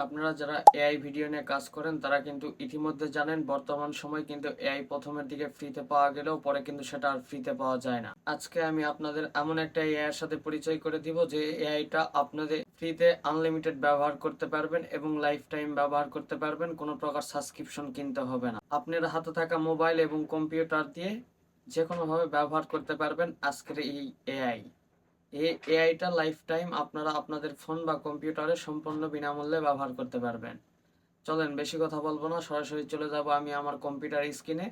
আপনারা যারা AI video নিয়ে কাজ করেন তারা কিন্তু ইতিমধ্যে জানেন বর্তমান সময় কিন্তু এআই প্রথমের দিকে ফ্রিতে পাওয়া গেলেও পরে কিন্তু সেটা আর ফ্রিতে পাওয়া যায় না। আজকে আমি আপনাদের এমন একটা এআই এর সাথে পরিচয় করে দিব যে এআইটা আপনাদের ফ্রিতে আনলিমিটেড ব্যবহার করতে পারবেন এবং লাইফ টাইম ব্যবহার করতে পারবেন, কোনো প্রকার সাবস্ক্রিপশন কিনতে হবে না। আপনার হাতে থাকা মোবাইল এবং কম্পিউটার দিয়ে যে কোনোভাবে ব্যবহার করতে পারবেন আজকের এই এআই। এই এআইটা লাইফ টাইম আপনারা আপনাদের ফোন বা কম্পিউটারে সম্পূর্ণ বিনামূল্যে ব্যবহার করতে পারবেন। চলেন বেশি কথা বলবো না, সরাসরি চলে যাব আমি আমার কম্পিউটার স্ক্রিনে।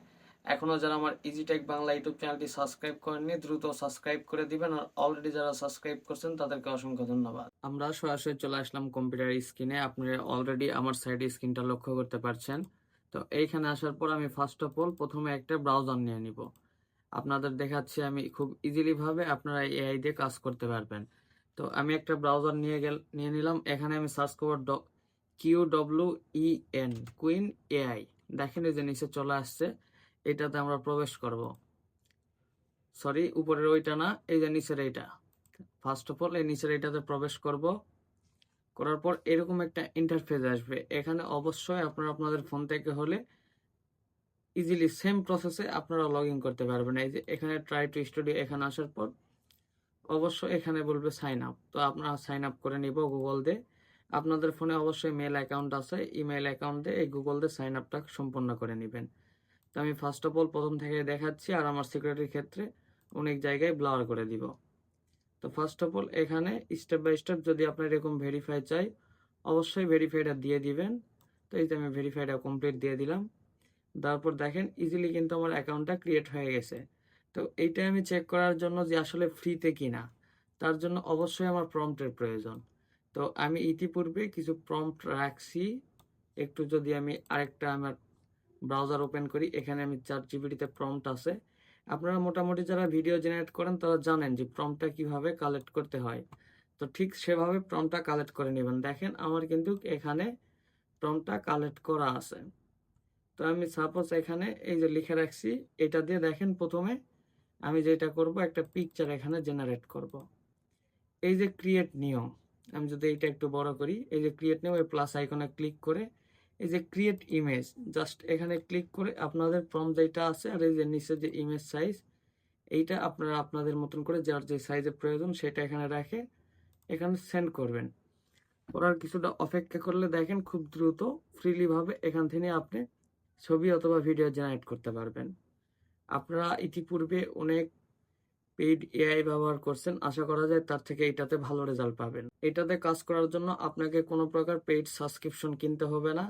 এখনো যারা আমার ইজিটেক বাংলা ইউটিউব চ্যানেলটি সাবস্ক্রাইব করেননি দ্রুত সাবস্ক্রাইব করে দিবেন, আর অলরেডি যারা সাবস্ক্রাইব করছেন তাদেরকে অসংখ্য ধন্যবাদ। আমরা সরাসরি চলে আসলাম কম্পিউটার স্ক্রিনে। আপনারা অলরেডি আমার সাইডে স্ক্রিনটা লক্ষ্য করতে পারছেন। তো এইখানে আসার পর আমি ফার্স্ট অফ অল প্রথমে একটা ব্রাউজার নিয়ে নিব। আপনাদের দেখাচ্ছি আমি খুব ইজিলি ভাবে আপনারা এআই দিয়ে কাজ করতে পারবেন। তো আমি একটা ব্রাউজার নিয়ে নিলাম। এখানে আমি সার্চ করব QWEN কুইন এআই। দেখেন এই যে নিচে চলে আসছে, এটাতে আমরা প্রবেশ করব। সরি, উপরের ওইটা না, এই যে নিচের এইটা। ফার্স্ট অফ অল এই নিচের এইটাতে প্রবেশ করব। করার পর এরকম একটা ইন্টারফেস আসবে। এখানে অবশ্যই আপনারা আপনাদের ফোন থেকে হলে ইজিলি সেম প্রসেসে আপনারা লগ ইন করতে পারবেন। এই যে এখানে ট্রাই টু স্টুডিও, এখানে আসার পর অবশ্যই এখানে বলবে সাইন আপ। তো আপনারা সাইন আপ করে নিব গুগল দিয়ে। আপনাদের ফোনে অবশ্যই মেল অ্যাকাউন্ট আছে, ইমেল অ্যাকাউন্ট দিয়ে এই গুগল দিয়ে সাইন আপটা সম্পন্ন করে নেবেন। তো আমি ফার্স্ট অফ অল প্রথম থেকে দেখাচ্ছি, আর আমার সিকিউরিটির ক্ষেত্রে অনেক জায়গায় ব্লার করে দিব। তো ফার্স্ট অফ অল এখানে স্টেপ বাই স্টেপ যদি আপনার এরকম ভেরিফাই চাই অবশ্যই ভেরিফাইটা দিয়ে দিবেন। তো এই যে আমি ভেরিফাইটা কমপ্লিট দিয়ে দিলাম। তারপর দেখেন ইজিলি কিন্তু আমার অ্যাকাউন্টটা ক্রিয়েট হয়ে গেছে। তো এইটা আমি চেক করার জন্য যে আসলে ফ্রিতে কিনা, তার জন্য অবশ্যই আমার প্রম্পটের প্রয়োজন। তো আমি ইতিপূর্বে কিছু প্রম্পট রাখছি। একটু যদি আমি আরেকটা আমার ব্রাউজার ওপেন করি, এখানে আমি ChatGPT-তে প্রম্পট আছে। আপনারা মোটামুটি যারা ভিডিও জেনারেট করেন তারা জানেন যে প্রম্পটটা কিভাবে কালেক্ট করতে হয়। তো ঠিক সেভাবে প্রম্পটটা কালেক্ট করে নেবেন। দেখেন আমার কিন্তু এখানে প্রম্পটটা কালেক্ট করা আছে। তো আমি সাপোজ এখানে এই যে লিখে রাখছি, এটা দিয়ে দেখেন প্রথমে আমি যেটা করব একটা পিকচার এখানে জেনারেট করব। এই যে ক্রিয়েট নিউ, আমি যদি এটা একটু বড় করি, এই যে ক্রিয়েট নিউ এই প্লাস আইকনে ক্লিক করে এই যে ক্রিয়েট ইমেজ, জাস্ট এখানে ক্লিক করে আপনাদের প্রম্পট যেটা আছে আর এই যে নিচে যে ইমেজ সাইজ, এইটা আপনারা আপনাদের মতন করে যার যে সাইজের প্রয়োজন সেটা এখানে রাখে এখানে সেন্ড করবেন। করার কিছুটা অপেক্ষা করলে দেখেন খুব দ্রুত ফ্রিলি ভাবে এখান থেকে আপনি ছবি অথবা ভিডিও জেনারেট করতে পারবেন। আপনারা ইতিপূর্বে অনেক পেইড এআই ব্যবহার করছেন, আশা করা যায় তার থেকে এটাতে ভালো রেজাল্ট পাবেন। এটাতে কাজ করার জন্য আপনাকে কোনো প্রকার পেইড সাবস্ক্রিপশন কিনতে হবে না,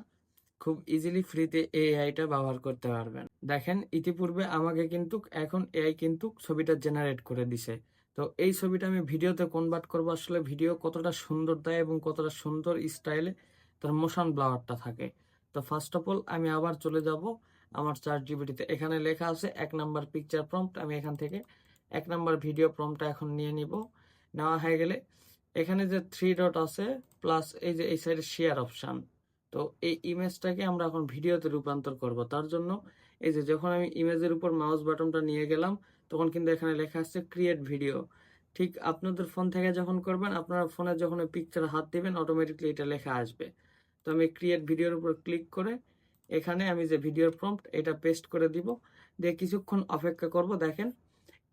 খুব ইজিলি ফ্রিতে এআইটা ব্যবহার করতে পারবেন। দেখেন ইতিপূর্বে আমাকে কিন্তু এখন এআই কিন্তু ছবিটা জেনারেট করে দিছে। তো এই ছবিটা আমি ভিডিওতে কনভার্ট করবো, আসলে ভিডিও কতটা সুন্দর দেয় এবং কতটা সুন্দর স্টাইলে তার মোশন ব্লাওয়ারটা থাকে। তো ফার্স্ট অফ অল আমি আবার চলে যাব আমার ChatGPT-তে। এখানে লেখা আছে 1 নাম্বার পিকচার প্রম্পট। আমি এখান থেকে 1 নাম্বার ভিডিও প্রম্পটটা এখন নিয়ে নিব। নেওয়া হয়ে গেলে এখানে যে 3 ডট আছে প্লাস এই যে এই সাইডে শেয়ার অপশন, তো এই ইমেজটাকে আমরা এখন ভিডিওতে রূপান্তর করব। তার জন্য এই যে যখন আমি ইমেজের উপর মাউস বাটনটা নিয়ে গেলাম তখন কিন্তু এখানে লেখা আছে ক্রিয়েট ভিডিও। ঠিক আপনাদের ফোন থেকে যখন করবেন, আপনারা ফোনে যখন ওই পিকচারে হাত দিবেন অটোমেটিকলি এটা লেখা আসবে। তো আমি ক্রিয়েট ভিডিওর উপর ক্লিক করে এখানে আমি যে ভিডিওর প্রম্পট এটা পেস্ট করে দিব, দিয়ে কিছুক্ষণ অপেক্ষা করব। দেখেন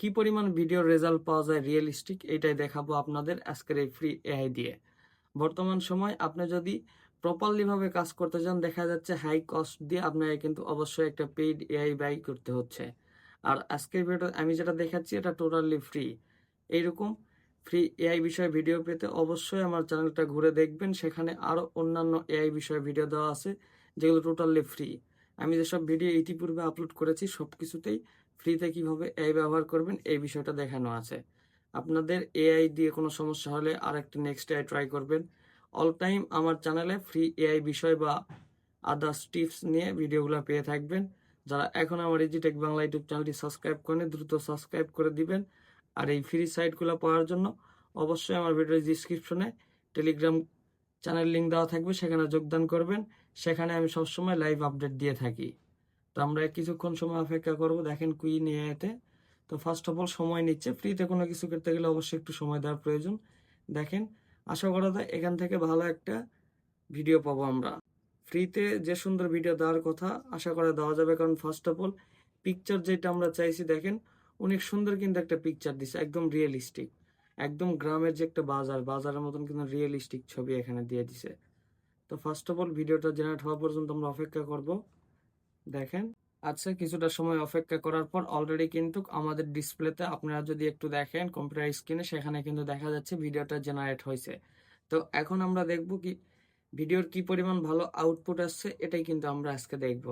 কি পরিমাণ ভিডিওর রেজাল্ট পাওয়া যায় রিয়েলিস্টিক, এটাই দেখাবো আপনাদের আজকের এই ফ্রি এআই দিয়ে। বর্তমান সময় আপনি যদি প্রপারলি ভাবে কাজ করতে চান, দেখা যাচ্ছে হাই কস্ট দিয়ে আপনাকে কিন্তু অবশ্যই একটা পেইড এআই বাই করতে হচ্ছে। আর আজকের ভিডিও আমি যেটা দেখাচ্ছি এটা টোটালি ফ্রি। এইরকম ফ্রি এআই বিষয়ে ভিডিও পেতে অবশ্যই আমার চ্যানেলটা ঘুরে দেখবেন, সেখানে আরও অন্যান্য এআই বিষয়ে ভিডিও দেওয়া আছে যেগুলো টোটালি ফ্রি। আমি যেসব ভিডিও ইতিপূর্বে আপলোড করেছি সব কিছুতেই ফ্রিতে কীভাবে এআই ব্যবহার করবেন এই বিষয়টা দেখানো আছে। আপনাদের এআই দিয়ে কোনো সমস্যা হলে আর একটা নেক্সট এআই ট্রাই করবেন। অল টাইম আমার চ্যানেলে ফ্রি এআই বিষয় বা আদার্স টিপস নিয়ে ভিডিওগুলো পেয়ে থাকবেন। যারা এখন আমার ইজিটেক বাংলা ইউটিউব চ্যানেলটি সাবস্ক্রাইব করেন দ্রুত সাবস্ক্রাইব করে দিবেন। আর এই ফ্রি সাইটগুলো পাওয়ার জন্য অবশ্যই আমার ভিডিওর ডিসক্রিপশনে টেলিগ্রাম চ্যানেল লিঙ্ক দেওয়া থাকবে, সেখানে যোগদান করবেন। সেখানে আমি সবসময় লাইভ আপডেট দিয়ে থাকি। তো আমরা কিছুক্ষণ সময় অপেক্ষা করব। দেখেন কুইন এআইতে তো ফার্স্ট অফ অল সময় নিচ্ছে। ফ্রিতে কোনো কিছু করতে গেলে অবশ্যই একটু সময় দেওয়ার প্রয়োজন। দেখেন আশা করা যায় এখান থেকে ভালো একটা ভিডিও পাবো আমরা। ফ্রিতে যে সুন্দর ভিডিও দেওয়ার কথা আশা করা দেওয়া যাবে, কারণ ফার্স্ট অফ অল পিকচার যেটা আমরা চাইছি, দেখেন অনেক সুন্দর কিন্তু একটা পিকচার দিছে, একদম রিয়েলিস্টিক, একদম গ্রামের যে একটা বাজারের মতন কিন্তু রিয়েলিস্টিক ছবি এখানে দিয়ে দিছে। তো ফার্স্ট অফ অল ভিডিওটা জেনারেট হওয়া পর্যন্ত আমরা অপেক্ষা করব। দেখেন, আচ্ছা কিছুটা সময় অপেক্ষা করার পর অলরেডি কিন্তু আমাদের ডিসপ্লেতে, আপনারা যদি একটু দেখেন কম্পিউটার স্ক্রিনে, সেখানে কিন্তু দেখা যাচ্ছে ভিডিওটা জেনারেট হয়েছে। তো এখন আমরা দেখব কি ভিডিওর কি পরিমাণ ভালো আউটপুট আসছে, এটাই কিন্তু আমরা আজকে দেখব।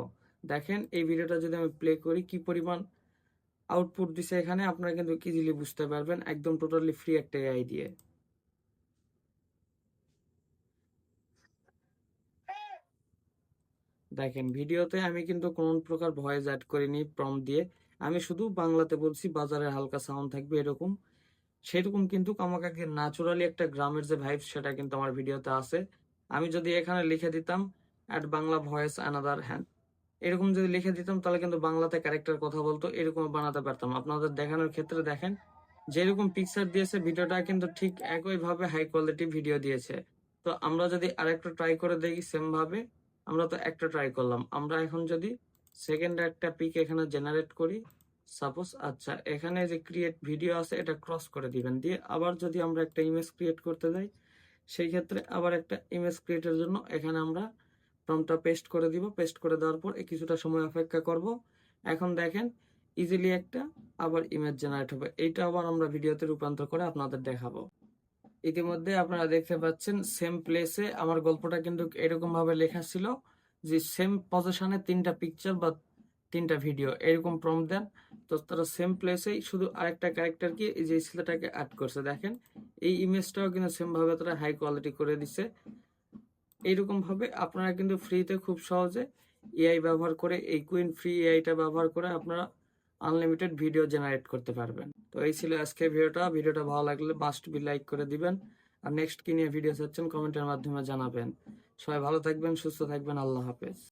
দেখেন এই ভিডিওটা যদি আমি প্লে করি, কি পরিমাণ আউটপুট দিছে এখানে আপনারা কিন্তু ইজিলি বুঝতে পারবেন, একদম টোটালি ফ্রি একটা এআই দিয়ে। দেখেন ভিডিওতে আমি কিন্তু কোন প্রকার ভয়েস অ্যাড করিনি প্রম্পট দিয়ে, আমি শুধু বাংলাতে বলছি, বাজারের হালকা সাউন্ড থাকবে এরকম, সেরকম কিন্তু আমাকে ন্যাচুরালি একটা গ্রামের যে ভাইব সেটা কিন্তু আমার ভিডিওতে আছে। আমি যদি এখানে লিখে দিতাম add Bangla voice another hand, এরকম যদি লিখে দিতাম তাহলে কিন্তু বাংলাতে ক্যারেক্টার কথা বলতো, এরকম বানাতে পারতাম। আপনাদের দেখানোর ক্ষেত্রে দেখেন যেরকম পিকচার দিয়েছে ভিডিওটা কিন্তু ঠিক একইভাবে হাই কোয়ালিটি ভিডিও দিয়েছে। তো আমরা যদি আরেকটা ট্রাই করে দেখি সেম ভাবে, আমরা তো একটা ট্রাই করলাম, আমরা এখন যদি সেকেন্ড একটা পিক এখানে জেনারেট করি সাপোজ, আচ্ছা এখানে যে ক্রিয়েট ভিডিও আছে এটা ক্রস করে দিবেন, দিয়ে আবার যদি আমরা একটা ইমেজ ক্রিয়েট করতে যাই, সেই ক্ষেত্রে আবার একটা ইমেজ ক্রিয়েটের জন্য এখানে আমরা প্রম্পটটা পেস্ট করে দিব। পেস্ট করে দেওয়ার পর কিছুটা সময় অপেক্ষা করব। এখন দেখেন ইজিলি একটা আবার ইমেজ জেনারেট হবে, এইটা আবার আমরা ভিডিওতে রূপান্তর করে আপনাদের দেখাবো। ইতিমধ্যে আপনারা দেখতে পাচ্ছেন সেম প্লেসে আমার গল্পটা কিন্তু এরকম ভাবে লেখা ছিল যে সেম পজিশনে তিনটা পিকচার বা তিনটা ভিডিও এরকম প্রম্পট দেন, তো তারা সেম প্লেসেই শুধু আরেকটা ক্যারেক্টার কি এই যে ছেলেটাকে অ্যাড করছে। দেখেন এই ইমেজটাও কিন্তু সেম ভাবে তারা হাই কোয়ালিটি করে দিছে। এইরকম ভাবে আপনারা কিন্তু ফ্রিতে খুব সহজে এআই ব্যবহার করে, এই কুইন ফ্রি এআইটা ব্যবহার করে আপনারা আনলিমিটেড ভিডিও জেনারেট করতে পারবেন। তো এই ছিল আজকে ভিডিওটা ভালো লাগলে মাস্ট বি লাইক করে দিবেন, আর নেক্সট কি নিয়ে ভিডিও চাচ্ছেন কমেন্টের মাধ্যমে জানাবেন। সবাই ভালো থাকবেন, সুস্থ থাকবেন, আল্লাহ হাফেজ।